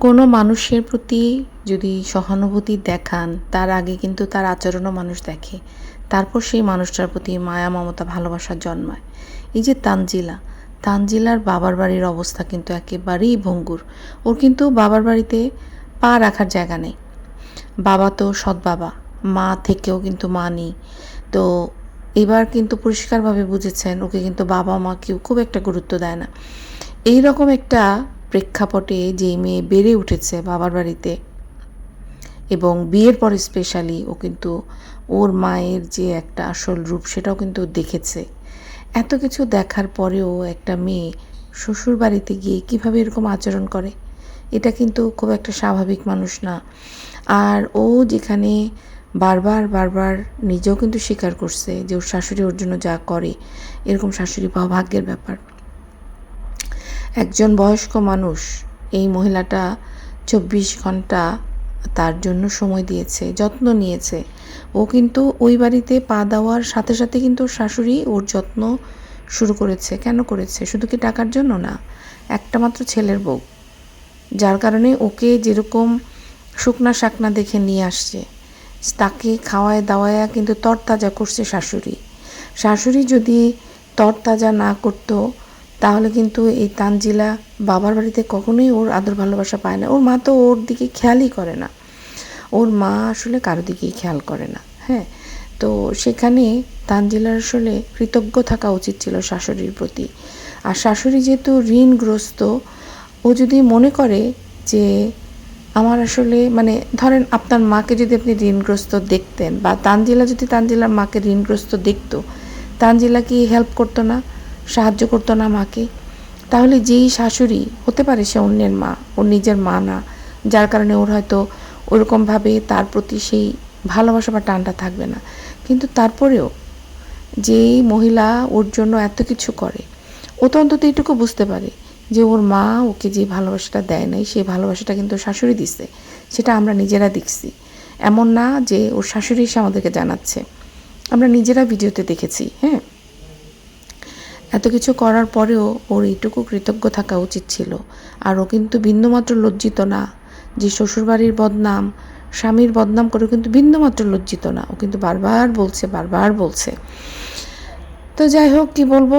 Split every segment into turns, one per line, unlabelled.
কোনো মানুষের প্রতি যদি সহানুভূতি দেখান তার আগে কিন্তু তার আচরণও মানুষ দেখে, তারপর সেই মানুষটার প্রতি মায়া মমতা ভালোবাসা জন্মায়। এই যে তানজিলার বাবার বাড়ির অবস্থা কিন্তু একেবারেই ভঙ্গুর। ওর কিন্তু বাবার বাড়িতে পা রাখার জায়গা নেই। বাবা তো সৎ বাবা, মা থেকেও কিন্তু মা নেই। তো এবার কিন্তু পরিষ্কারভাবে বুঝেছেন ওকে কিন্তু বাবা মা কেউ খুব একটা গুরুত্ব দেয় না। এই রকম একটা প্রেক্ষাপটে যেই মেয়ে বেড়ে উঠেছে বাবার বাড়িতে এবং বিয়ের পরে স্পেশালি ও কিন্তু ওর মায়ের যে একটা আসল রূপ সেটাও কিন্তু দেখেছে। এত কিছু দেখার পরেও একটা মেয়ে শ্বশুর বাড়িতে গিয়ে কীভাবে এরকম আচরণ করে, এটা কিন্তু খুব একটা স্বাভাবিক মানুষ না। আর ও যেখানে বারবার নিজেও কিন্তু স্বীকার করছে যে ওর শাশুড়ি ওর জন্য যা করে, এরকম শাশুড়ি পাওয়া ভাগ্যের ব্যাপার। একজন বয়স্ক মানুষ, এই মহিলাটা 24 ঘন্টা তার জন্য সময় দিয়েছে, যত্ন নিয়েছে। ও কিন্তু ওই বাড়িতে পা দেওয়ার সাথে সাথে কিন্তু শাশুড়ি ওর যত্ন শুরু করেছে। কেন করেছে? শুধু কি টাকার জন্য না, একটা মাত্র ছেলের বউ, যার কারণে ওকে যেরকম শুকনা শাকনা দেখে নিয়ে আসছে, তাকে খাওয়ায় দাওয়ায় কিন্তু তরতাজা করছে শাশুড়ি যদি তরতাজা না করতো তাহলে কিন্তু এই তানজিলা বাবার বাড়িতে কখনোই ওর আদর ভালোবাসা পায় না। ওর মা তো ওর দিকে খেয়ালই করে না, ওর মা আসলে কারো দিকেই খেয়াল করে না। হ্যাঁ, তো সেখানে তানজিলার আসলে কৃতজ্ঞ থাকা উচিত ছিল শাশুড়ির প্রতি। আর শাশুড়ি যেহেতু ঋণগ্রস্ত, ও যদি মনে করে যে আমার আসলে মানে ধরেন আপনার মাকে যদি আপনি ঋণগ্রস্ত দেখতেন বা তানজিলা যদি তানজিলার মাকে ঋণগ্রস্ত দেখতো, তানজিলা কি হেল্প করতো না, সাহায্য করতো না মাকে? তাহলে যেই শাশুড়ি, হতে পারে সে অন্যের মা, ওর নিজের মা না, যার কারণে ওর হয়তো ওরকমভাবে তার প্রতি সেই ভালোবাসা বা টানটা থাকবে না, কিন্তু তারপরেও যেই মহিলা ওর জন্য এত কিছু করে, ও তো অন্তত এইটুকু বুঝতে পারে যে ওর মা ওকে যে ভালোবাসাটা দেয় নাই সেই ভালোবাসাটা কিন্তু শাশুড়ি দিচ্ছে, সেটা আমরা নিজেরা দেখছি। এমন না যে ওর শাশুড়ি এসে আমাদেরকে জানাচ্ছে, আমরা নিজেরা ভিডিওতে দেখেছি। হ্যাঁ, এত কিছু করার পরেও ওর এইটুকু কৃতজ্ঞ থাকা উচিত ছিল। আর ও কিন্তু বিন্দুমাত্র লজ্জিত না যে শ্বশুরবাড়ির বদনাম, স্বামীর বদনাম করে কিন্তু বিন্দুমাত্র লজ্জিত না। ও কিন্তু বারবার বলছে। তো যাই হোক, কী বলবো,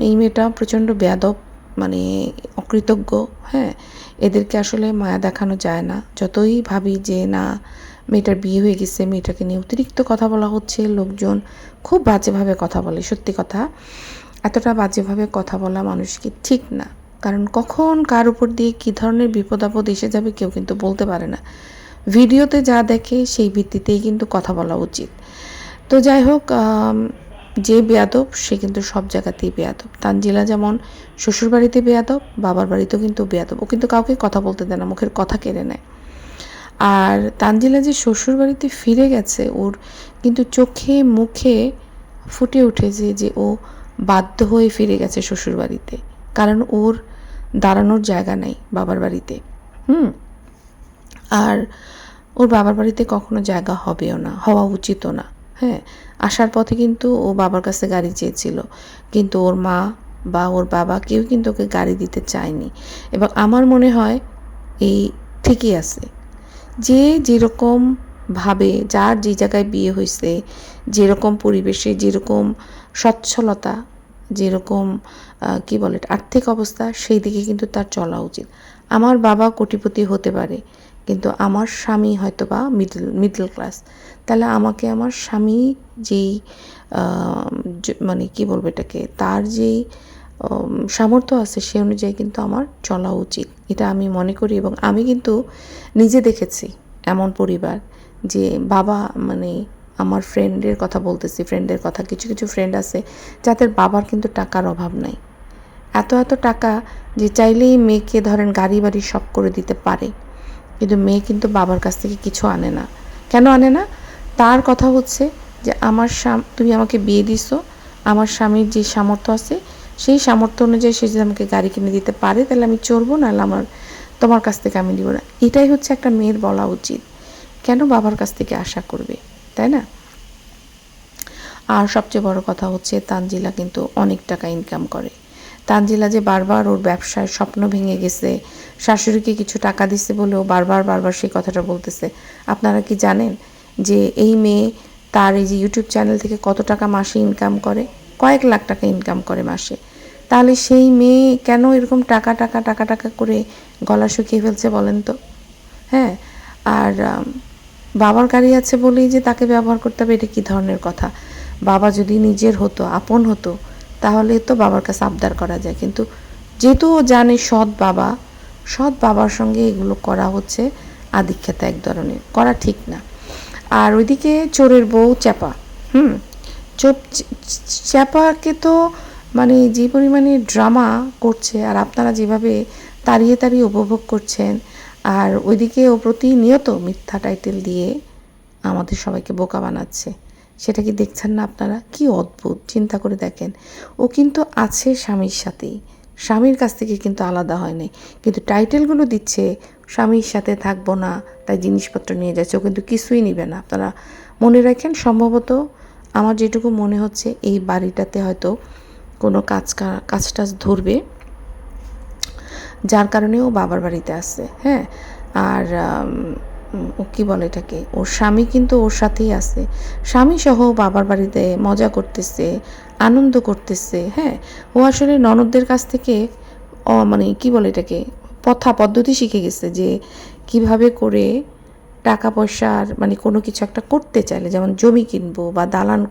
এই মেয়েটা প্রচণ্ড বেয়াদব, মানে অকৃতজ্ঞ। হ্যাঁ, এদেরকে আসলে মায়া দেখানো যায় না। যতই ভাবি যে না, মেয়েটার বিয়ে হয়ে গেছে, মেয়েটাকে নিয়ে অতিরিক্ত কথা বলা হচ্ছে, লোকজন খুব বাজেভাবে কথা বলে। সত্যি কথা, এতটা বাজেভাবে কথা বলা মানুষকে ঠিক না, কারণ কখন কার উপর দিয়ে কী ধরনের বিপদ আপদ এসে যাবে কেউ কিন্তু বলতে পারে না। ভিডিওতে যা দেখে সেই ভিত্তিতেই কিন্তু কথা বলা উচিত। তো যাই হোক, যে বেয়াদব সে কিন্তু সব জায়গাতেই বেয়াদব। তানজিলা যেমন শ্বশুরবাড়িতে বেয়াদব, বাবার বাড়িতেও কিন্তু বেয়াদব। ও কিন্তু কাউকে কথা বলতে দেয় না, মুখের কথা কেড়ে নেয়। আর তানজিলা যে শ্বশুরবাড়িতে ফিরে গেছে, ওর কিন্তু চোখে মুখে ফুটে উঠেছে যে ও বাধ্য হয়ে ফিরে গেছে শ্বশুরবাড়িতে, কারণ ওর দাঁড়ানোর জায়গা নেই বাবার বাড়িতে। আর ওর বাবার বাড়িতে কখনো জায়গা হবেও না, হওয়া উচিতও না। হ্যাঁ, আসার পথে কিন্তু ও বাবার কাছে গাড়ি চেয়েছিল, কিন্তু ওর মা বা ওর বাবা কেউ কিন্তু ওকে গাড়ি দিতে চায়নি। এবং আমার মনে হয় এই ঠিকই আছে, যে যেরকম ভাবে, যার যে জায়গায় বিয়ে হয়েছে, যেরকম পরিবেশে, যেরকম সচ্ছলতা, যেরকম কি বলে আর্থিক অবস্থা, সেই দিকে কিন্তু তার চলা উচিত। আমার বাবা কোটিপতি হতে পারে, কিন্তু আমার স্বামী হয়তো বা মিডল ক্লাস, তাহলে আমাকে আমার স্বামী যেই মানে কি বলবো এটাকে, তার যেই সামর্থ্য আছে সে অনুযায়ী কিন্তু আমার চলা উচিত, এটা আমি মনে করি। এবং আমি কিন্তু নিজে দেখেছি এমন পরিবার যে বাবা, মানে আমার ফ্রেন্ডের কথা বলতেছি, কিছু ফ্রেন্ড আছে যাদের বাবার কিন্তু টাকার অভাব নাই, এত টাকা যে চাইলেই মেয়েকে ধরেন গাড়ি বাড়ি সব করে দিতে পারে, কিন্তু মেয়ে কিন্তু বাবার কাছ থেকে কিছু আনে না। কেন আনে না? তার কথা হচ্ছে যে তুমি আমাকে বিয়ে দিছো, আমার স্বামীর যে সামর্থ্য আছে সেই সামর্থ্য অনুযায়ী সে যদি আমাকে গাড়ি কিনে দিতে পারে তাহলে আমি চড়বো, নাহলে তোমার কাছ থেকে আমি দিব না। এটাই হচ্ছে একটা মেয়ের বলা উচিত। কেন বাবার কাছ থেকে আশা করবে, তাই না? আর সবচেয়ে বড় কথা হচ্ছে তানজিলা কিন্তু অনেক টাকা ইনকাম করে। তানজিলা যে বারবার ওর ব্যবসায় স্বপ্ন ভেঙে গেছে, শাশুড়িকে কিছু টাকা দিচ্ছে বলেও বারবার সেই কথাটা বলতেছে। আপনারা কি জানেন যে এই মেয়ে তার এই যে ইউটিউব চ্যানেল থেকে কত টাকা মাসে ইনকাম করে? কয়েক লাখ টাকা ইনকাম করে মাসে। তাহলে সেই মেয়ে কেন এরকম টাকা টাকা টাকা টাকা করে গলা শুকিয়ে ফেলছে বলেন তো? হ্যাঁ, আর বাবার গাড়ি আছে বলেই যে তাকে ব্যবহার করতে হবে, এটা কী ধরনের কথা? বাবা যদি নিজের হতো, আপন হতো, তাহলে তো বাবার কাছে আবদার করা যায়। কিন্তু যেহেতু ও জানে সৎ বাবার সঙ্গে এগুলো করা হচ্ছে আধিক্যতা এক ধরনের, করা ঠিক না। আর ওইদিকে চোরের বউ চ্যাপা, চ্যাপাকে তো মানে যে পরিমাণে ড্রামা করছে, আর আপনারা যেভাবে তাড়িয়ে উপভোগ করছেন, আর ওইদিকে ও প্রতিনিয়ত মিথ্যা টাইটেল দিয়ে আমাদের সবাইকে বোকা বানাচ্ছে, সেটা কি দেখছেন না আপনারা? কি অদ্ভুত, চিন্তা করে দেখেন। ও কিন্তু আছে স্বামীর সাথেই, স্বামীর কাছ থেকে কিন্তু আলাদা হয় নাই, কিন্তু টাইটেলগুলো দিচ্ছে স্বামীর সাথে থাকবো না, তাই জিনিসপত্র নিয়ে যাচ্ছে। ও কিন্তু কিছুই নিবে না। আপনারা মনে রাখেন, সম্ভবত আমার যেটুকু মনে হচ্ছে এই বাড়িটাতে হয়তো কোনো কাজ টাজ ধরবে, যার কারণে ও বাবার বাড়িতে আসছে। হ্যাঁ, আর ও কী বলে এটাকে, ওর স্বামী কিন্তু ওর সাথেই আছে, স্বামী সহ বাবার বাড়িতে মজা করতেছে, আনন্দ করতেছে। হ্যাঁ, ও আসলে ননদদের কাছ থেকে মানে কী বলে এটাকে, পদ্ধতি শিখে গেছে যে কিভাবে করে টাকা পয়সার মানে কোনো কিছু একটা করতে চাইলে, যেমন জমি কিনবো বা দালান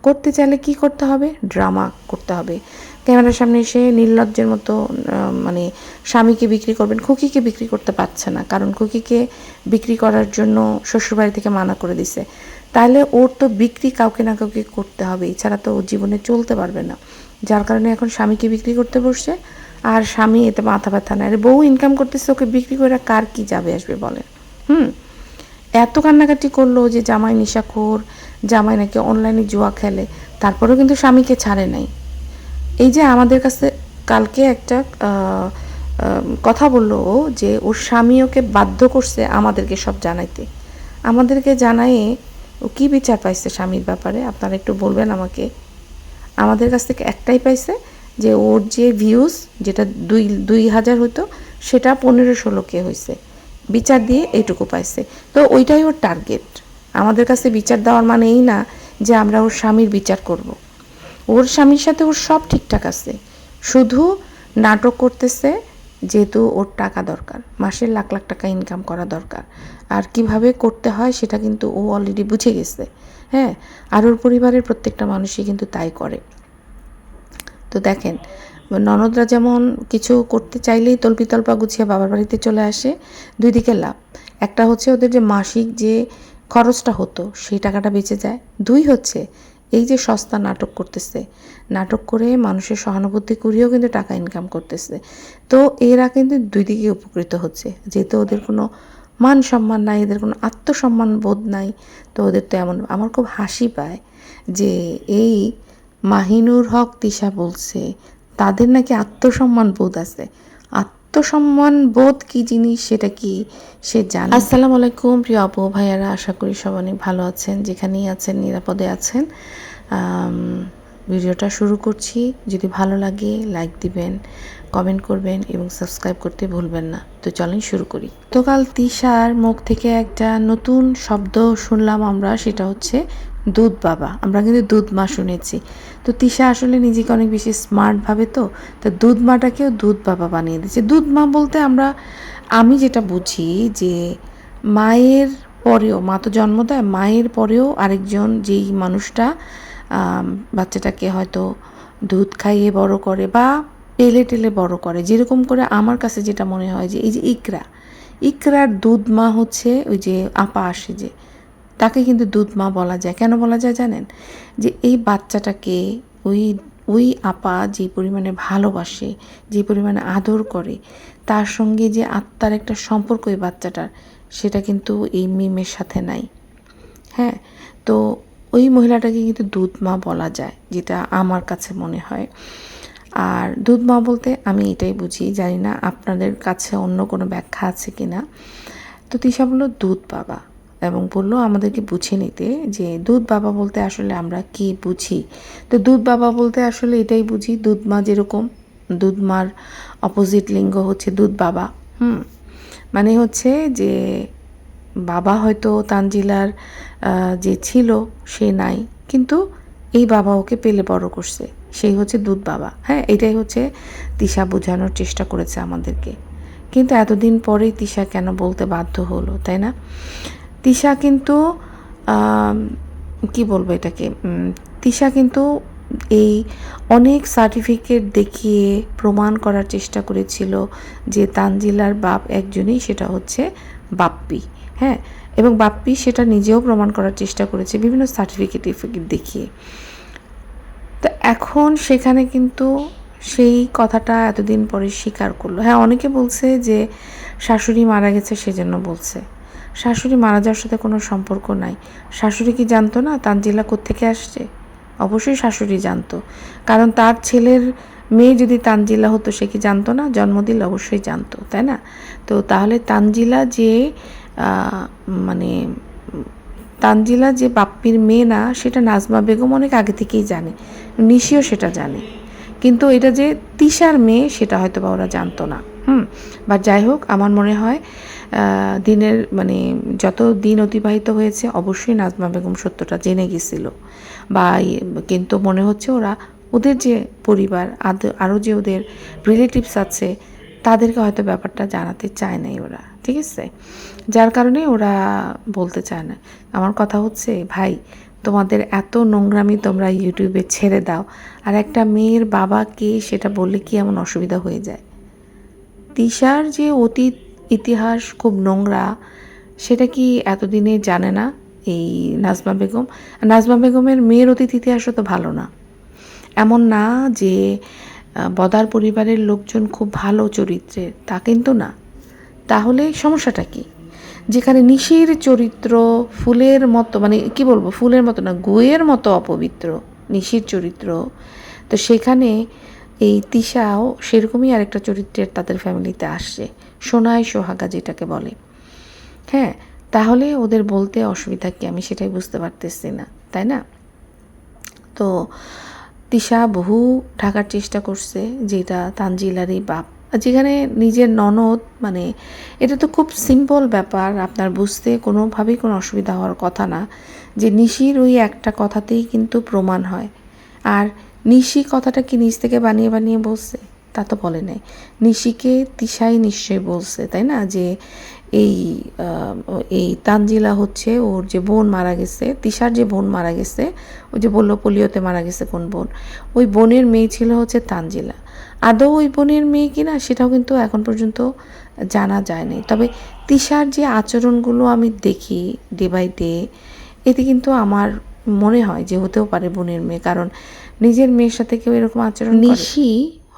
করতে চাইলে কি করতে হবে? ড্রামা করতে হবে। ক্যামেরার সামনে এসে নির্লজ্জের মতো মানে স্বামীকে বিক্রি করবেন। খুকিকে বিক্রি করতে পারছে না, কারণ খুকিকে বিক্রি করার জন্য শ্বশুরবাড়ি থেকে মানা করে দিছে। তাহলে ওর তো বিক্রি কাউকে না কাউকে করতে হবে, এছাড়া তো ও জীবনে চলতে পারবে না। যার কারণে এখন স্বামীকে বিক্রি করতে বসছে, আর স্বামী এতে মাথা ব্যথা নেয়। আরে বউ ইনকাম করতেছে, ওকে বিক্রি করে কার কি যাবে আসবে বলেন? এত কান্নাকাটি করলো যে জামাই নেশাখোর, জামাই নাকি অনলাইনে জুয়া খেলে, তারপরেও কিন্তু স্বামীকে ছাড়ে নাই। এই যে আমাদের কাছে কালকে একটা কথা বললো ও, যে ওর স্বামী ওকে বাধ্য করছে আমাদেরকে সব জানাইতে। আমাদেরকে জানায়ে ও কী বিচার পাইছে স্বামীর ব্যাপারে আপনারা একটু বলবেন আমাকে। আমাদের কাছ থেকে একটাই পাইছে, যে ওর যে ভিউজ যেটা 2,000 হতো, সেটা 15-16K হয়েছে, বিচার দিয়ে এইটুকু পাইছে। তো ওইটাই ওর টার্গেট। আমাদের কাছে বিচার দেওয়ার মানে এই না যে আমরা ওর স্বামীর বিচার করব। ওর স্বামীর সাথে ওর সব ঠিকঠাক আছে, শুধু নাটক করতেছে, যেহেতু ওর টাকা দরকার, মাসের লাখ লাখ টাকা ইনকাম করা দরকার, আর কিভাবে করতে হয় সেটা কিন্তু ও অলরেডি বুঝে গেছে। হ্যাঁ, আর ওর পরিবারের প্রত্যেকটা মানুষই কিন্তু তাই করে। তো দেখেন, ননদরা যেমন কিছু করতে চাইলেই তল্পিতল্পা গুছিয়ে বাবার বাড়িতে চলে আসে, দুই দিকে লাভ। একটা হচ্ছে ওদের যে মাসিক যে খরচটা হতো সেই টাকাটা বেঁচে যায়, দুই হচ্ছে এই যে সস্তা নাটক করতেছে, নাটক করে মানুষের সহানুভূতি করিয়েও কিন্তু টাকা ইনকাম করতেছে। তো এরা কিন্তু দুই দিকে উপকৃত হচ্ছে, যেহেতু ওদের কোনো মান সম্মান নাই, এদের কোনো আত্মসম্মান বোধ নাই। তো ওদের তো এমন, আমার খুব হাসি পায় যে এই মাহিনুর হক তিশা বলছে তাদের নাকি আত্মসম্মান বোধ আছে। আত্মসম্মান বোধ কি জিনিস সেটা কি সে জানে? আসসালামু আলাইকুম প্রিয় আপু ভাইয়ারা, আশা করি সবাই অনেক ভালো আছেন, যেখানেই আছেন নিরাপদে আছেন। ভিডিওটা শুরু করছি, যদি ভালো লাগে লাইক দিবেন, কমেন্ট করবেন এবং সাবস্ক্রাইব করতে ভুলবেন না। তো চলেন শুরু করি। তো কাল তিশার মুখ থেকে একটা নতুন শব্দ শুনলাম আমরা, সেটা হচ্ছে দুধ বাবা। আমরা কিন্তু দুধ মা শুনেছি। তো তিশা আসলে নিজেকে অনেক বেশি স্মার্ট ভাবে, তো দুধ মাটাকেও দুধ বাবা বানিয়ে দিচ্ছে। দুধ মা বলতে আমি যেটা বুঝি যে মায়ের পরেও, মা তো জন্ম দেয়, মায়ের পরেও আরেকজন যেই মানুষটা বাচ্চাটাকে হয়তো দুধ খাইয়ে বড় করে বা পেলে টেলে বড় করে, যেরকম করে আমার কাছে যেটা মনে হয় যে এই যে ইকরার দুধ মা হচ্ছে ওই যে আপা আসে, যে তাকে কিন্তু দুধ মা বলা যায়। কেন বলা যায় জানেন? যে এই বাচ্চাটাকে ওই আপা যে পরিমাণে ভালোবাসে, যে পরিমাণে আদর করে, তার সঙ্গে যে আত্মার একটা সম্পর্ক এই বাচ্চাটার, সেটা কিন্তু এই মিমের সাথে নাই। হ্যাঁ, তো ওই মহিলাটাকে কিন্তু দুধ মা বলা যায়, যেটা আমার কাছে মনে হয়। আর দুধ মা বলতে আমি এটাই বুঝি, জানি না আপনাদের কাছে অন্য কোনো ব্যাখ্যা আছে কি না। তো তিশা বলল দুধ বাবা, এবং বললো আমাদেরকে বুঝে নিতে যে দুধ বাবা বলতে আসলে আমরা কি বুঝি। তো দুধ বাবা বলতে আসলে এটাই বুঝি, দুধ মা যেরকম দুধ মার অপোজিট লিঙ্গ হচ্ছে দুধ বাবা। মানে হচ্ছে যে বাবা হয়তো তানজিলার যে ছিল সে নাই, কিন্তু এই বাবা ওকে পেলে বড় করছে, সেই হচ্ছে দুধ বাবা। হ্যাঁ, এটাই হচ্ছে তিশা বোঝানোর চেষ্টা করেছে আমাদেরকে। কিন্তু এতদিন পরেই তিশা কেন বলতে বাধ্য হলো, তাই না? তিশা কিন্তু কি বলবো এটাকে, তিশা কিন্তু এই অনেক সার্টিফিকেট দেখিয়ে প্রমাণ করার চেষ্টা করেছিল যে তানজিলার বাপ একজনই, সেটা হচ্ছে বাপ্পি। হ্যাঁ, এবং বাপ্পি সেটা নিজেও প্রমাণ করার চেষ্টা করেছে বিভিন্ন সার্টিফিকেট দেখিয়ে। তো এখন সেখানে কিন্তু সেই কথাটা এতদিন পরে স্বীকার করলো। হ্যাঁ, অনেকে বলছে যে শাশুড়ি মারা গেছে সেজন্য বলছে। শাশুড়ি মারা যাওয়ার সাথে কোনো সম্পর্ক নাই। শাশুড়ি কি জানতো না তানজিলা কোত্থেকে আসছে? অবশ্যই শাশুড়ি জানতো, কারণ তার ছেলের মেয়ে যদি তানজিলা হতো সে কি জানতো না? জন্ম দিলে অবশ্যই জানতো, তাই না? তো তাহলে মানে তানজিলা যে বাপ্পির মেয়ে না, সেটা নাজমা বেগম অনেক আগে থেকেই জানে, নিশিও সেটা জানে, কিন্তু এটা যে তিশার মেয়ে সেটা হয়তো বা ওরা জানতো না। বা যাই হোক, আমার মনে হয় দিনের মানে যত দিন অতিবাহিত হয়েছে অবশ্যই নাজমা বেগম সত্যটা জেনে গেছিল, বা কিন্তু মনে হচ্ছে ওদের যে পরিবার আরও যে ওদের রিলেটিভস আছে তাদেরকে হয়তো ব্যাপারটা জানাতে চায় নাই ওরা, ঠিক আছে? যার কারণে ওরা বলতে চায় না। আমার কথা হচ্ছে, ভাই তোমাদের এত নোংরামি তোমরা ইউটিউবে ছেড়ে দাও, আর একটা মেয়ের বাবাকে সেটা বললে কি এমন অসুবিধা হয়ে যায়? তিশার যে অতীত ইতিহাস খুব নোংরা, সেটা কি এতদিনে জানে না এই নাজমা বেগম? নাজমা বেগমের মেয়ের অতীত ইতিহাসও তো ভালো না। এমন না যে বদার পরিবারের লোকজন খুব ভালো চরিত্রের, তা কিন্তু না। তাহলে সমস্যাটা কি? যেখানে নিশির চরিত্র ফুলের মতো, মানে কি বলবো, ফুলের মতো না, গুয়ের মতো অপবিত্র নিশির চরিত্র, তো সেখানে এই তিশাও সেরকমই আরেকটা চরিত্রের তাদের ফ্যামিলিতে আসছে, সোনায় সোহাগা যেটাকে বলে। হ্যাঁ, তাহলে ওদের বলতে অসুবিধা কি? আমি সেটাই বুঝতে পারতেছি না, তাই না? তো তিশা বহু ঢাকার চেষ্টা করছে যেটা তানজিলারই বাপ, যেখানে নিজের ননদ, মানে এটা তো খুব সিম্পল ব্যাপার, আপনার বুঝতে কোনোভাবেই কোনো অসুবিধা হওয়ার কথা না যে নিশির ওই একটা কথাতেই কিন্তু প্রমাণ হয়। আর নিশি কথাটা কি নিজ থেকে বানিয়ে বানিয়ে বলছে? তা তো বলে নাই। নিশিকে তিশাই নিশ্চয়ই বলছে, তাই না? যে এই তানজিলা হচ্ছে ওর যে বোন মারা গেছে, তিশার যে বোন মারা গেছে, ওই যে বললো পোলিওতে মারা গেছে কোন বোন, ওই বোনের মেয়ে ছিল হচ্ছে তানজিলা। আদৌ ওই বোনের মেয়ে কিনা সেটাও কিন্তু এখন পর্যন্ত জানা যায়নি। তবে তিশার যে আচরণগুলো আমি দেখি ডে বাই ডে, এতে কিন্তু আমার মনে হয় যে হতেও পারে বোনের মেয়ে, কারণ নিজের মেয়ের সাথে কেউ এরকম আচরণ করে? নিশি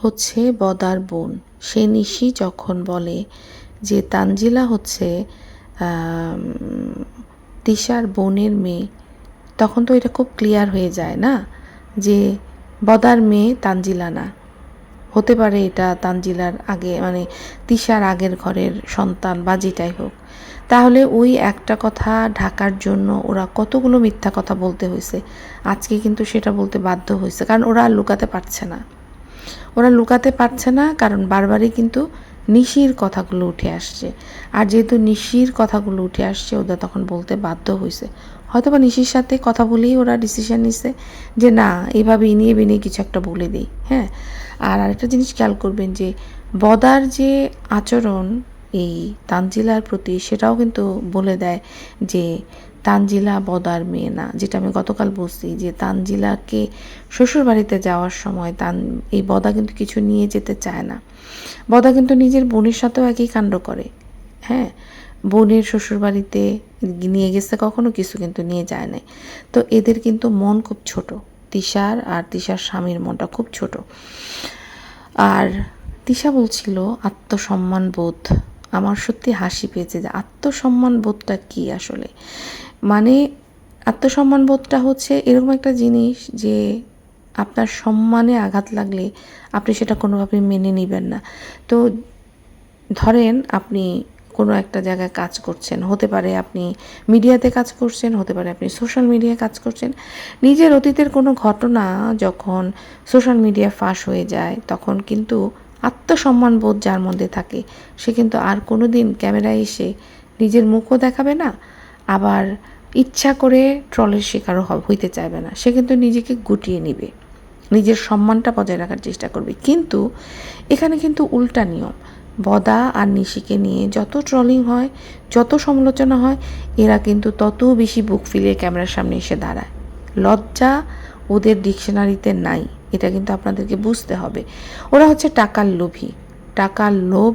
হচ্ছে বদার বোন। সে নিশি যখন বলে যে তানজিলা হচ্ছে তিশার বোনের মেয়ে, তখন তো এটা খুব ক্লিয়ার হয়ে যায় না যে বদার মেয়ে তানজিলা না, হতে পারে এটা তানজিলার আগে, মানে তিশার আগের ঘরের সন্তান বা যেটাই হোক। তাহলে ওই একটা কথা ঢাকার জন্য ওরা কতগুলো মিথ্যা কথা বলতে হয়েছে। আজকে কিন্তু সেটা বলতে বাধ্য হয়েছে, কারণ ওরা আর লুকাতে পারছে না। কারণ বারবারই কিন্তু নিশির কথাগুলো উঠে আসছে, আর যেহেতু নিশির কথাগুলো উঠে আসছে ওদের তখন বলতে বাধ্য হয়েছে। হয়তো বা নিশির সাথে কথা বলেই ওরা ডিসিশন নিছে যে না, এভাবে ইনিয়ে বিনিয়ে কিছু একটা বলে দিই। হ্যাঁ, আর আরেকটা জিনিস খেয়াল করবেন যে বদার যে আচরণ এই তানজিলার প্রতি, সেটাও কিন্তু বলে দেয় যে তানজিলা বদার মেয়ে না। যেটা আমি গতকাল বলছি যে তানজিলাকে শ্বশুরবাড়িতে যাওয়ার সময় এই বদা কিন্তু কিছু নিয়ে যেতে চায় না। বদা কিন্তু নিজের বোনের সাথেও একই কাণ্ড করে। হ্যাঁ, বোনের শ্বশুরবাড়িতে নিয়ে গেছে কখনো, কিছু কিন্তু নিয়ে যায় নাই। তো এদের কিন্তু মন খুব ছোট, তিশার আর তিশার স্বামীর মনটা খুব ছোট। আর তিশা বলছিল আত্মসম্মান বোধ, আমার সত্যি হাসি পেয়েছে যে আত্মসম্মান বোধটা কী আসলে। মানে আত্মসম্মান বোধটা হচ্ছে এরকম একটা জিনিস যে আপনার সম্মানে আঘাত লাগলে আপনি সেটা কোনোভাবে মেনে নেবেন না। তো ধরেন আপনি কোনো একটা জায়গায় কাজ করছেন, হতে পারে আপনি মিডিয়াতে কাজ করছেন, হতে পারে আপনি সোশ্যাল মিডিয়ায় কাজ করছেন। নিজের অতীতের কোনো ঘটনা যখন সোশ্যাল মিডিয়া ফাঁস হয়ে যায়, তখন কিন্তু আত্মসম্মান বোধ যার মধ্যে থাকে, সে কিন্তু আর কোনো দিন ক্যামেরায় এসে নিজের মুখও দেখাবে না, আবার ইচ্ছা করে ট্রলের শিকারও হইতে চাইবে না। সে কিন্তু নিজেকে গুটিয়ে নিবে, নিজের সম্মানটা বজায় রাখার চেষ্টা করবে। কিন্তু এখানে কিন্তু উল্টা নিয়ম। বদা আর নিশিকে নিয়ে যত ট্রলিং হয়, যত সমালোচনা হয়, এরা কিন্তু তত বেশি বুক ফিলিয়ে ক্যামেরার সামনে এসে দাঁড়ায়। লজ্জা ওদের ডিকশনারিতে নাই, এটা কিন্তু আপনাদেরকে বুঝতে হবে। ওরা হচ্ছে টাকার লোভী। টাকার লোভ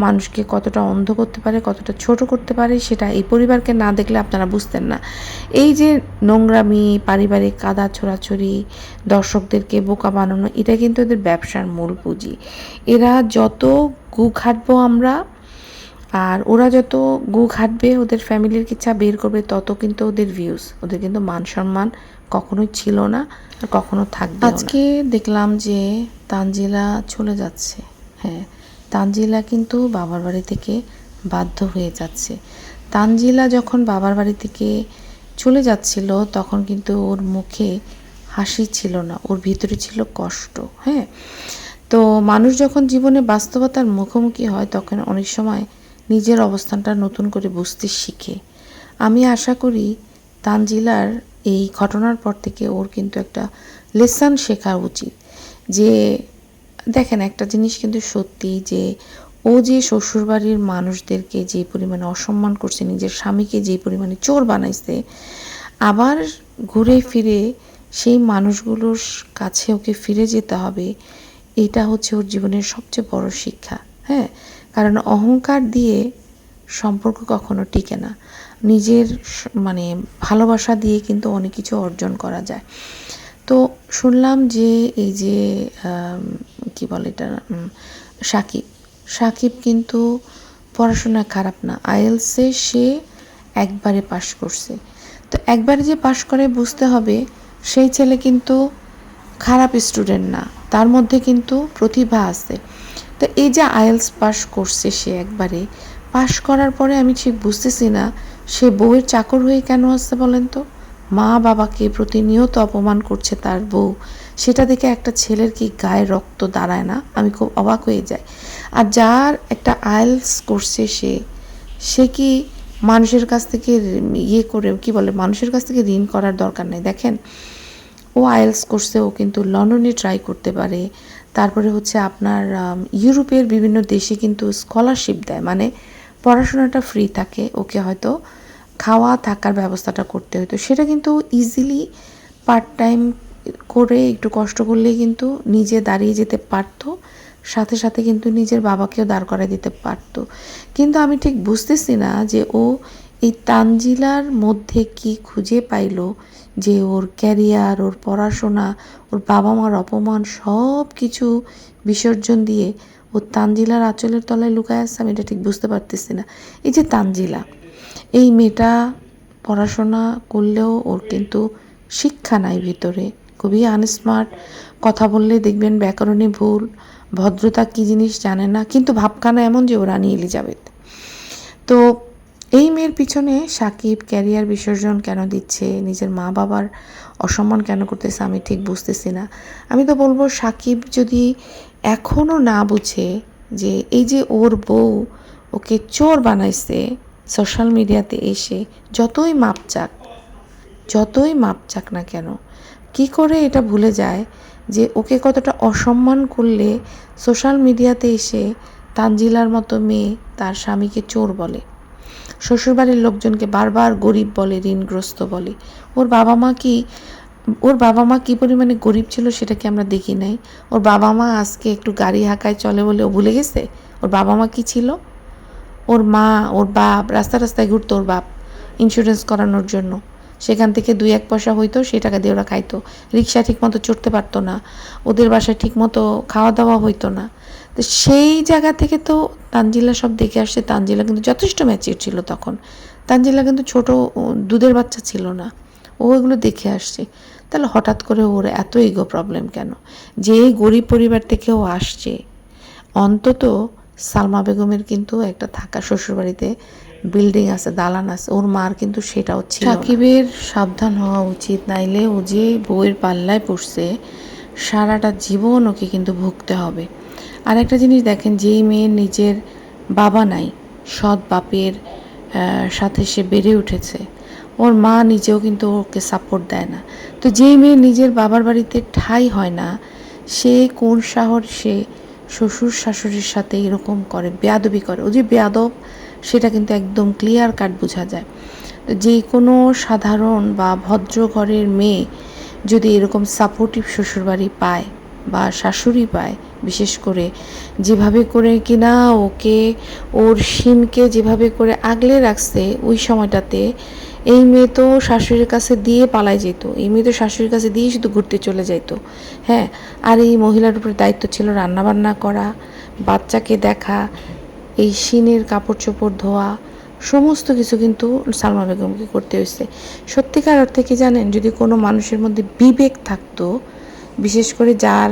মানুষকে কতটা অন্ধ করতে পারে, কতটা ছোট করতে পারে, সেটা এই পরিবারকে না দেখলে আপনারা বুঝতেন না। এই যে নোংরামি, পারিবারিক কাদা ছোড়াছড়ি, দর্শকদেরকে বোকা বানানো, এটা কিন্তু এদের ব্যবসার মূল পুঁজি। এরা যত গু খাটবো আমরা, আর ওরা যত গু খাটবে, ওদের ফ্যামিলির কিচ্ছা বের করবে, তত কিন্তু ওদের ভিউজ, ওদের কিন্তু মান সম্মান কখনোই ছিল না আর কখনো থাকবে। আজকে দেখলাম যে তানজিলা চলে যাচ্ছে। হ্যাঁ, তানজিলা কিন্তু বাবার বাড়ি থেকে বাধ্য হয়ে যাচ্ছে। তানজিলা যখন বাবার বাড়ি থেকে চলে যাচ্ছিল, তখন কিন্তু ওর মুখে হাসি ছিল না, ওর ভিতরে ছিল কষ্ট। হ্যাঁ, তো মানুষ যখন জীবনে বাস্তবতার মুখোমুখি হয়, তখন অনেক সময় নিজের অবস্থানটা নতুন করে বুঝতে শিখে। আমি আশা করি তানজিলার এই ঘটনার পর থেকে ওর কিন্তু একটা লেসন শেখা উচিত। যে দেখেন, একটা জিনিস কিন্তু সত্যি, যে ও যে শ্বশুরবাড়ির মানুষদেরকে যে পরিমাণে অসম্মান করছে, নিজের স্বামীকে যে পরিমাণে চোর বানাইছে, আবার ঘুরে ফিরে সেই মানুষগুলোর কাছে ওকে ফিরে যেতে হবে, এটা হচ্ছে ওর জীবনের সবচেয়ে বড় শিক্ষা। হ্যাঁ, কারণ অহংকার দিয়ে সম্পর্ক কখনো টিকে না। নিজের মানে ভালোবাসা দিয়ে কিন্তু অনেক কিছু অর্জন করা যায়। তো শুনলাম যে এই যে কি বলে এটা, সাকিব কিন্তু পড়াশোনায় খারাপ না, আইএলসে সে একবারে পাশ করছে। তো একবারে যে পাশ করে, বুঝতে হবে সেই ছেলে কিন্তু খারাপ স্টুডেন্ট না, তার মধ্যে কিন্তু প্রতিভা আছে। তো এই যে আইএলস পাশ করছে, সে একবারে পাশ করার পরে আমি ঠিক বুঝতেছি না সে বউয়ের চাকর হয়ে কেন আসছে বলেন তো। মা বাবাকে প্রতিনিয়ত অপমান করছে তার বউ, সেটা দেখে একটা ছেলের কি গায়ে রক্ত দাঁড়ায় না? আমি খুব অবাক হয়ে যাই। আর যার একটা আইএলস করছে, সে কি মানুষের কাছ থেকে করে কি বলে, মানুষের কাছ থেকে ঋণ করার দরকার নেই। দেখেন, ও আইএলস করছে, ও কিন্তু লন্ডনে ট্রাই করতে পারে। তারপরে হচ্ছে আপনার ইউরোপের বিভিন্ন দেশে কিন্তু স্কলারশিপ দেয়, মানে পড়াশোনাটা ফ্রি থাকে, ওকে হয়তো খাওয়া থাকার ব্যবস্থাটা করতে হতো, সেটা কিন্তু ইজিলি পার্ট টাইম করে একটু কষ্ট করলেই কিন্তু নিজে দাঁড়িয়ে যেতে পারতো, সাথে সাথে কিন্তু নিজের বাবাকেও দাঁড় করায় দিতে পারতো। কিন্তু আমি ঠিক বুঝতেছি না যে ও এই তানজিলার মধ্যে কি খুঁজে পাইলো, যে ওর ক্যারিয়ার, ওর পড়াশোনা, ওর বাবা মার অপমান সব কিছু বিসর্জন দিয়ে ও তানজিলার আঁচলের তলায় লুকায় আছে। আমি এটা ঠিক বুঝতে পারতেছি না। এই যে তানজিলা, এই মেয়েটা পড়াশোনা করলেও ওর কিন্তু শিক্ষা নাই ভিতরে, খুবই আনস্মার্ট, কথা বললে দেখবেন ব্যাকরণে ভুল, ভদ্রতা কী জিনিস জানে না, কিন্তু ভাবখানা এমন যে ও রানী এলিজাবেথ। তো এই মেয়ের পিছনে সাকিব ক্যারিয়ার বিসর্জন কেন দিচ্ছে, নিজের মা বাবার অসম্মান কেন করতেছে, আমি ঠিক বুঝতেছি না। আমি তো বলবো, সাকিব যদি এখনও না বুঝে যে এই যে ওর বউ ওকে চোর বানাইছে সোশ্যাল মিডিয়াতে এসে, যতই মাপ চাক না কেন, কি করে এটা ভুলে যায় যে ওকে কতটা অসম্মান করলে সোশ্যাল মিডিয়াতে এসে তানজিলার মতো মেয়ে তার স্বামীকে চোর বলে, শ্বশুরবাড়ির লোকজনকে বারবার গরিব বলে, ঋণগ্রস্ত বলে। ওর বাবা মা কী পরিমাণে গরিব ছিল সেটা কি আমরা দেখি নাই? ওর বাবা মা আজকে একটু গাড়ি হাঁকায় চলে বলে ও ভুলে গেছে ওর বাবা মা কী ছিল? ওর মা, ওর বাপ রাস্তায় ঘুরতো, ওর বাপ ইন্স্যুরেন্স করানোর জন্য, সেখান থেকে 2-1 পয়সা হইতো, সেই টাকা দিয়ে ওরা খাইতো। রিক্সা ঠিকমতো চড়তে পারতো না, ওদের বাসায় ঠিকমতো খাওয়া দাওয়া হইতো না। তো সেই জায়গা থেকে তো তানজিলা সব দেখে আসছে। তানজিলা কিন্তু যথেষ্ট ম্যাচিউর ছিল তখন, তানজিলা কিন্তু ছোট দুধের বাচ্চা ছিল না, ও এগুলো দেখে আসছে। তাহলে হঠাৎ করে ওর এত ইগো প্রবলেম কেন? যে গরিব পরিবার থেকে ও আসছে, অন্তত সালমা বেগমের কিন্তু একটা থাকা শ্বশুরবাড়িতে বিল্ডিং আছে, দালান আছে, ওর মার কিন্তু সেটাও ছিল। সাকিবের সাবধান হওয়া উচিত, নাইলে ও যে বউয়ের পাল্লায় পড়ছে সারাটা জীবন ওকে কিন্তু ভুগতে হবে। আর একটা জিনিস দেখেন, যেই মেয়ের নিজের বাবা নাই, সৎ বাপের সাথে সে বেড়ে উঠেছে, ওর মা নিজেও কিন্তু ওকে সাপোর্ট দেয় না। তো যেই মেয়ে নিজের বাবার বাড়িতে ঠাঁই হয় না, সে কোন সে শ্বশুর শাশুড়ির সাথে এরকম করে, বেয়াদবি করে। ও যে বেয়াদব সেটা কিন্তু একদম ক্লিয়ার কাট বোঝা যায়। যে কোনো সাধারণ বা ভদ্র ঘরের মেয়ে যদি এরকম সাপোর্টিভ শ্বশুরবাড়ি পায় বা শাশুড়ি পায়, বিশেষ করে যেভাবে করে কিনা ওকে, ওর শিনকে যেভাবে করে আগলে রাখছে ওই সময়টাতে, এই মেয়ে তো শাশুড়ির কাছে দিয়ে পালাই যেত, এই মেয়ে তো শাশুড়ির কাছে দিয়ে শুধু ঘুরতে চলে যেত। হ্যাঁ, আর এই মহিলার উপরে দায়িত্ব ছিল রান্নাবান্না করা, বাচ্চাকে দেখা, এই শিনের কাপড় চোপড় ধোয়া, সমস্ত কিছু কিন্তু সালমা বেগমকে করতে হয়েছে। সত্যিকার অর্থে কি জানেন, যদি কোনো মানুষের মধ্যে বিবেক থাকতো, বিশেষ করে যার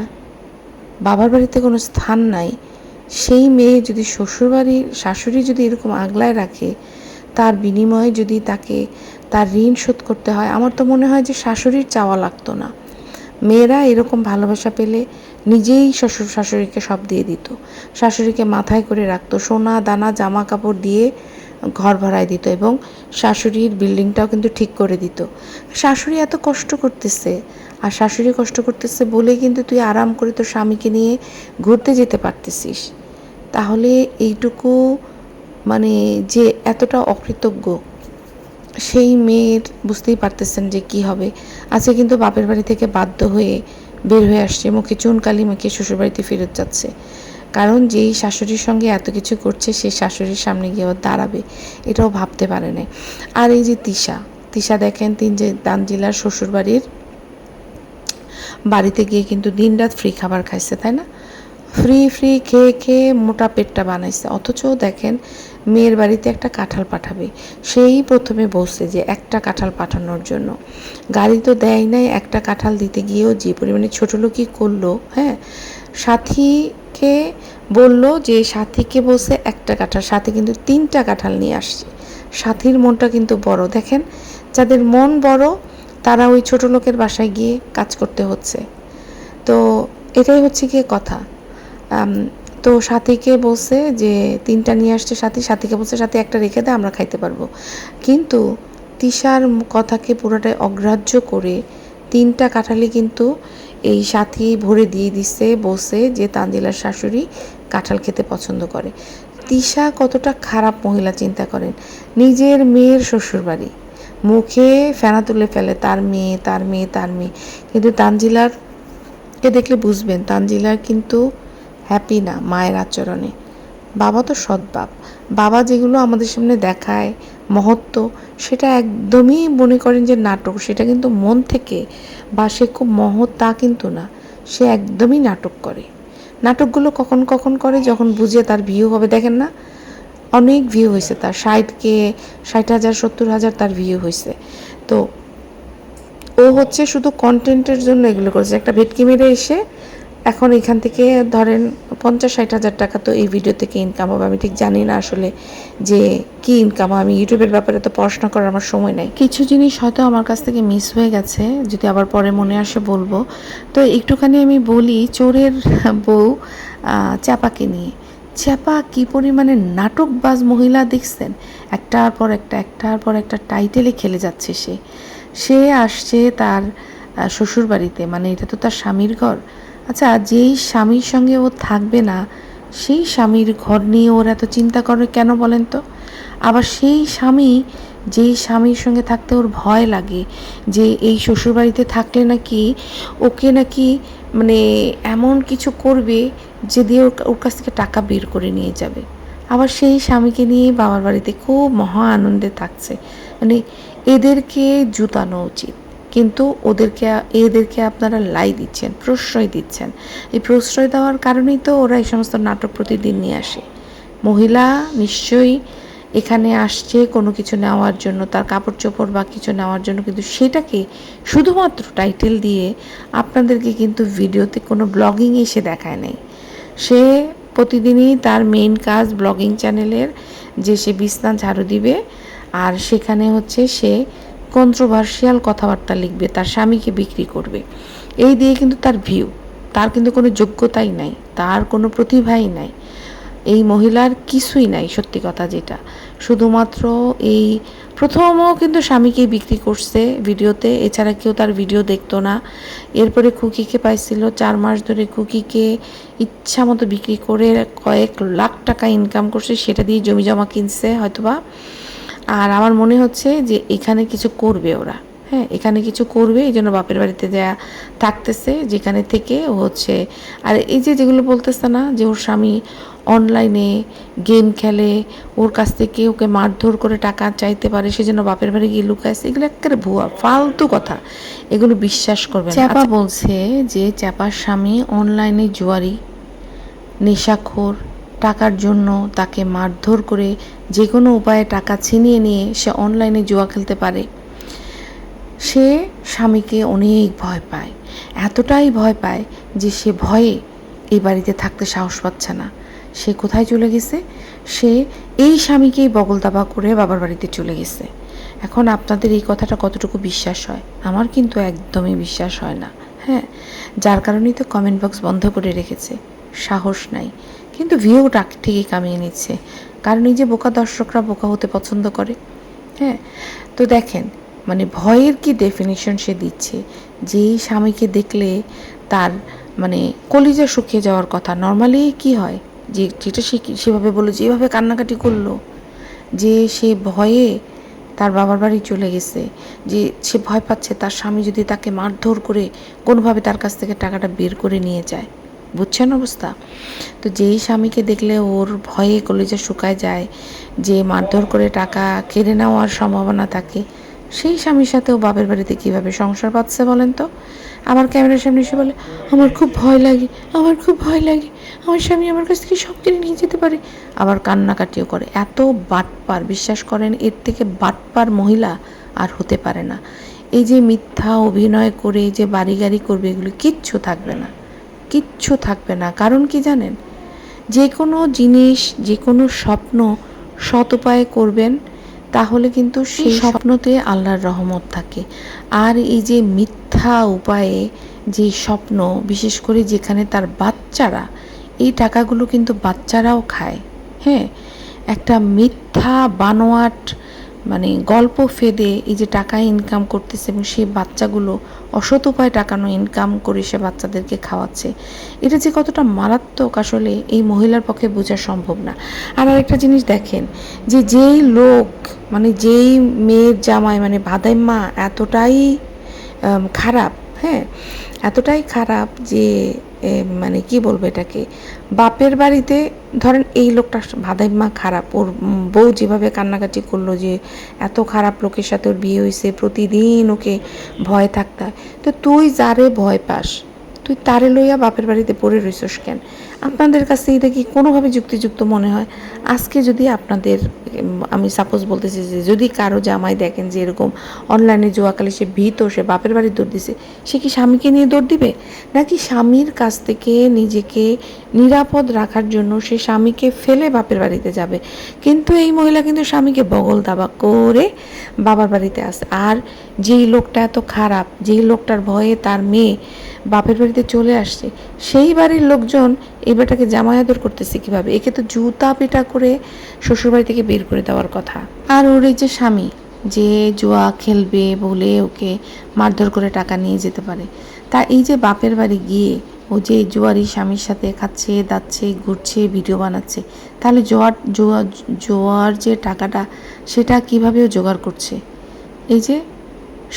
বাবার বাড়িতে কোনো স্থান নাই, সেই মেয়ে যদি শ্বশুরবাড়ির শাশুড়ি যদি এরকম আগলায় রাখে, তার বিনিময়ে যদি তাকে তার ঋণ শোধ করতে হয়, আমার তো মনে হয় যে শাশুড়ির চাওয়া লাগতো না। মেয়েরা এরকম ভালোবাসা পেলে নিজেই শ্বশুর শাশুড়িকে সব দিয়ে দিত, শাশুড়িকে মাথায় করে রাখতো, সোনা দানা জামা কাপড় দিয়ে ঘর ভাড়ায় দিত, এবং শাশুড়ির বিল্ডিংটাও কিন্তু ঠিক করে দিত। শাশুড়ি এত কষ্ট করতেছে, আর শাশুড়ি কষ্ট করতেছে বলেই কিন্তু তুই আরাম করে তোর স্বামীকে নিয়ে ঘুরতে যেতে পারতেছিস। তাহলে এইটুকু মানে যে এতটা অকৃতজ্ঞ, সেই মেয়ের বুঝতেই পারতেছেন যে কি হবে। আজকে কিন্তু বাপের বাড়ি থেকে বাধ্য হয়ে বের হয়ে আসছে, মুখে চুনকালি মেখে শ্বশুরবাড়িতে ফেরত যাচ্ছে। কারণ যেই শাশুড়ির সঙ্গে এত কিছু করছে, সেই শাশুড়ির সামনে গিয়ে দাঁড়াবে এটাও ভাবতে পারে না। আর এই যে তিশা দেখেন, তানজিলার শ্বশুরবাড়ির বাড়িতে গিয়ে কিন্তু দিনরাত ফ্রি খাবার খাইছে, তাই না? ফ্রি খেয়ে খেয়ে মোটা পেটটা বানাইছে। অথচ দেখেন, মেয়ের বাড়িতে একটা কাঁঠাল পাঠাবে, সেই প্রথমে বলছে যে একটা কাঁঠাল পাঠানোর জন্য, গাড়ি তো দেয় নাই, একটা কাঁঠাল দিতে গিয়েও যে পরিমাণে ছোটোলোকি করলো। হ্যাঁ, সাথীকে বলল যে, সাথীকে বলছে একটা কাঁঠাল, সাথী কিন্তু 3টা কাঁঠাল নিয়ে আসছে। সাথীর মনটা কিন্তু বড়। দেখেন, যাদের মন বড় তারা ওই ছোট লোকের বাসায় গিয়ে কাজ করতে হচ্ছে। তো এটাই হচ্ছে গিয়ে কথা। তো সাথীকে বলছে যে 3টা নিয়ে আসছে, সাথীকে বলছে সাথী একটা রেখে দেয়, আমরা খাইতে পারবো। কিন্তু তিশার কথাকে পুরোটাই অগ্রাহ্য করে 3টা কাঁঠালই কিন্তু এই সাথী ভরে দিয়ে দিচ্ছে, বলছে যে তানজিলার শাশুড়ি কাঁঠাল খেতে পছন্দ করে। তিশা কতটা খারাপ মহিলা চিন্তা করেন, নিজের মেয়ের শ্বশুরবাড়ি, মুখে ফেনা তুলে ফেলে তার মেয়ে, কিন্তু তানজিলারকে দেখলে বুঝবেন তানজিলার কিন্তু হ্যাপি না মায়ের আচরণে। বাবা তো সৎ বাবা যেগুলো আমাদের সামনে দেখায় মহত্ব, সেটা একদমই মনে করেন যে নাটক, সেটা কিন্তু মন থেকে, বা সে খুব মহৎ তা কিন্তু না, সে একদমই নাটক করে। নাটকগুলো কখন করে, যখন বুঝে তার ভিউ হবে। দেখেন না, অনেক ভিউ হয়েছে তার, 60,000 70,000 তার ভিউ হয়েছে। তো ও হচ্ছে শুধু কন্টেন্টের জন্য এগুলো করেছে। একটা ভেটকি মেরে এসে এখন এখান থেকে ধরেন 50-60 হাজার টাকা তো এই ভিডিও থেকে ইনকাম হবে। আমি ঠিক জানি না আসলে যে কি ইনকাম, আমি ইউটিউবের ব্যাপারে তো পড়াশোনা করার আমার সময় নাই। কিছু জিনিস হয়তো আমার কাছ থেকে মিস হয়ে গেছে, যদি আবার পরে মনে আসে বলবো। তো একটুখানি আমি বলি চোরের বউ চাপাকে নিয়ে। চাপা কি পরিমাণে নাটকবাজ মহিলা দেখছেন, একটার পর একটা টাইটেলে খেলে যাচ্ছে। সে আসছে তার শ্বশুর বাড়িতে, মানে এটা তো তার স্বামীর ঘর। আচ্ছা, যেই স্বামীর সঙ্গে ও থাকবে না, সেই স্বামীর ঘর নিয়ে ওর এত চিন্তা করে কেন বলেন তো? আবার সেই স্বামী, যেই স্বামীর সঙ্গে থাকতে ওর ভয় লাগে যে এই শ্বশুরবাড়িতে থাকলে নাকি ওকে নাকি মানে এমন কিছু করবে যে দিয়ে ওর কাছ থেকে টাকা বের করে নিয়ে যাবে, আবার সেই স্বামীকে নিয়ে বাবার বাড়িতে খুব মহা আনন্দে থাকছে। মানে এদেরকে জুতানো উচিত, কিন্তু এদেরকে আপনারা লাই দিচ্ছেন, প্রশ্রয় দিচ্ছেন। এই প্রশ্রয় দেওয়ার কারণেই তো ওরা এই সমস্ত নাটক প্রতিদিন নিয়ে আসে। মহিলা নিশ্চয়ই এখানে আসছে কোনো কিছু নেওয়ার জন্য, তার কাপড় চোপড় বা কিছু নেওয়ার জন্য, কিন্তু সেটাকে শুধুমাত্র টাইটেল দিয়ে আপনাদেরকে কিন্তু ভিডিওতে কোনো ব্লগিং এসে দেখায় নাই। সে প্রতিদিনই তার মেইন কাজ ব্লগিং চ্যানেলের যে সে বিছনা ঝাড়ু দিবে, আর সেখানে হচ্ছে সে কন্ট্রোভার্সিয়াল কথাবার্তা লিখবে, তার স্বামীকে বিক্রি করবে। এই দিয়ে কিন্তু তার ভিউ, তার কিন্তু কোনো যোগ্যতাই নাই, তার কোনো প্রতিভাই নাই, এই মহিলার কিছুই নাই সত্যি কথা যেটা। শুধুমাত্র এই প্রথমও কিন্তু স্বামীকেই বিক্রি করছে ভিডিওতে, এছাড়া কেউ তার ভিডিও দেখতো না। এরপরে খুকিকে পাইছিল, 4 মাস ধরে খুকিকে ইচ্ছা মতো বিক্রি করে কয়েক লাখ টাকা ইনকাম করছে, সেটা দিয়ে জমি জমা কিনছে হয়তোবা। আর আমার মনে হচ্ছে যে এখানে কিছু করবে ওরা, হ্যাঁ এখানে কিছু করবে, এই জন্য বাপের বাড়িতে দেয়া থাকতেছে, যেখানে থেকে ও হচ্ছে। আর এই যে যেগুলো বলতেছে না যে ওর স্বামী অনলাইনে গেম খেলে, ওর কাছ থেকে ওকে মারধর করে টাকা চাইতে পারে, সেজন্য বাপের বাড়ি গিয়ে লুকাইছে, এগুলো একেবারে ভুয়া ফালতু কথা, এগুলো বিশ্বাস করবে না। চাপা বলছে যে চাপার স্বামী অনলাইনে জুয়ারি, নেশাখোর, টাকার জন্য তাকে মারধর করে যে কোনো উপায়ে টাকা ছিনিয়ে নিয়ে সে অনলাইনে জুয়া খেলতে পারে। সে স্বামীকে অনেক ভয় পায়, এতটাই ভয় পায় যে সে ভয়ে এই বাড়িতে থাকতে সাহস পাচ্ছে না। সে কোথায় চলে গেছে? সে এই স্বামীকেই বগল দাবা করে বাবার বাড়িতে চলে গেছে। এখন আপনাদের এই কথাটা কতটুকু বিশ্বাস হয়? আমার কিন্তু একদমই বিশ্বাস হয় না। হ্যাঁ, যার কারণেই তো কমেন্ট বক্স বন্ধ করে রেখেছে, সাহস নাই, কিন্তু ভিউটা ঠিকই কামিয়ে নিচ্ছে, কারণ এই যে বোকা দর্শকরা বোকা হতে পছন্দ করে। হ্যাঁ, তো দেখেন মানে ভয়ের কি ডেফিনিশন সে দিচ্ছে, যেই স্বামীকে দেখলে তার মানে কলিজা শুকিয়ে যাওয়ার কথা। নর্মালি কি হয় যে যেটা সে সেভাবে বলে, যেভাবে কান্নাকাটি করলো, যে সে ভয়ে তার বাবার বাড়ি চলে গেছে, যে সে ভয় পাচ্ছে তার স্বামী যদি তাকে মারধর করে কোনোভাবে তার কাছ থেকে টাকাটা বের করে নিয়ে যায়। বুঝছেন অবস্থা? তো যেই স্বামীকে দেখলে ওর ভয়ে কলিজা শুকায় যায়, যে মারধর করে টাকা কেড়ে নেওয়ার সম্ভাবনা থাকে, সেই স্বামীর সাথে ও বাপের বাড়িতে কীভাবে সংসার পাচ্ছে বলেন তো? আবার ক্যামেরার সামনে এসে বলে আমার খুব ভয় লাগে, আমার খুব ভয় লাগে, আমার স্বামী আমার কাছ থেকে সব কিনে নিয়ে যেতে পারে, আবার কান্নাকাটিও করে। এত বাটপার, বিশ্বাস করেন এর থেকে বাটপার মহিলা আর হতে পারে না। এই যে মিথ্যা অভিনয় করে যে বাড়ি গাড়ি করবে, এগুলো কিচ্ছু থাকবে না, কিচ্ছু থাকবে না। কারণ কি জানেন, যে কোনো জিনিস, যে কোনো স্বপ্ন সৎ উপায়ে করবেন, তাহলে কিন্তু সেই স্বপ্নতে আল্লাহর রহমত থাকে। আর এই যে মিথ্যা উপায়ে যে স্বপ্ন, বিশেষ করে যেখানে তার বাচ্চারা, এই টাকাগুলো কিন্তু বাচ্চারাও খায়। হ্যাঁ, একটা মিথ্যা বানোয়াট মানে গল্প ফেদে এই যে টাকা ইনকাম করতেছে, এবং সেই বাচ্চাগুলো অসৎ উপায়ে টাকানো ইনকাম করে সে বাচ্চাদেরকে খাওয়াচ্ছে, এটা যে কতটা মারাত্মক আসলে এই মহিলার পক্ষে বোঝা সম্ভব না। আর আরেকটা জিনিস দেখেন, যে যেই লোক মানে যেই মেয়ের জামাই মানে ভাদাইম্মা এতটাই খারাপ, হ্যাঁ এতটাই খারাপ যে মানে কি বলবো এটাকে, বাপের বাড়িতে ধরেন এই লোকটা ভাদাইম্মা খারাপ, ওর বউ যেভাবে কান্নাকাটি করলো যে এত খারাপ লোকের সাথে ওর বিয়ে হয়েছে, প্রতিদিন ওকে ভয় থাকতে হয়, তো তুই যারে ভয় পাস তুই তারে লইয়া বাপের বাড়িতে পড়ে রইছস কেন? আপনাদের কাছে এটা কি কোনোভাবে যুক্তিযুক্ত মনে হয়? আজকে যদি আপনাদের আমি সাপোজ বলতেছি যে যদি কারো জামাই দেখেন যে এরকম অনলাইনে জুয়াকালে সে ভীত, সে বাপের বাড়ি দৌড় দিছে, সে কি স্বামীকে নিয়ে দৌড় দিবে? নাকি স্বামীর কাছ থেকে নিজেকে নিরাপদ রাখার জন্য সে স্বামীকে ফেলে বাপের বাড়িতে যাবে? কিন্তু এই মহিলা কিন্তু স্বামীকে বগল দাবা করে বাবার বাড়িতে আসে। আর যেই লোকটা এত খারাপ, যেই লোকটার ভয়ে তার মেয়ে বাপের বাড়িতে চলে আসছে, সেই বাড়ির লোকজন এই বেটাকে জামাই আদর করতেছে কীভাবে? একে তো জুতা পিটা করে শ্বশুরবাড়ি থেকে বের করে দেওয়ার কথা। আর ওর এই যে স্বামী যে জুয়া খেলবে বলে ওকে মারধর করে টাকা নিয়ে যেতে পারে, তা এই যে বাপের বাড়ি গিয়ে ও যে জুয়ারি স্বামীর সাথে খাচ্ছে দাচ্ছে ঘুরছে ভিডিও বানাচ্ছে, তাহলে জোয়ার যে টাকাটা সেটা কীভাবেও জোগাড় করছে? এই যে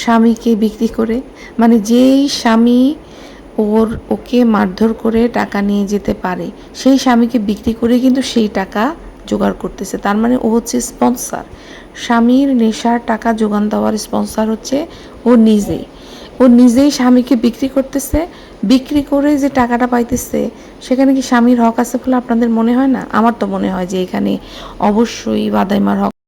স্বামীকে বিক্রি করে, মানে যেই স্বামী ওকে মারধর করে টাকা নিয়ে যেতে পারে, সেই স্বামীকে বিক্রি করে কিন্তু সেই টাকা জোগাড় করতেছে। তার মানে ও হচ্ছে স্পন্সর, স্বামীর নেশার টাকা যোগান দেওয়ার স্পন্সর হচ্ছে ও নিজেই। ও নিজেই স্বামীকে বিক্রি করতেছে, বিক্রি করে যে টাকাটা পাইতেছে সেখানে কি স্বামীর হক আছে বলে আপনাদের মনে হয় না? আমার তো মনে হয় যে এখানে অবশ্যই ভাদাইমার হক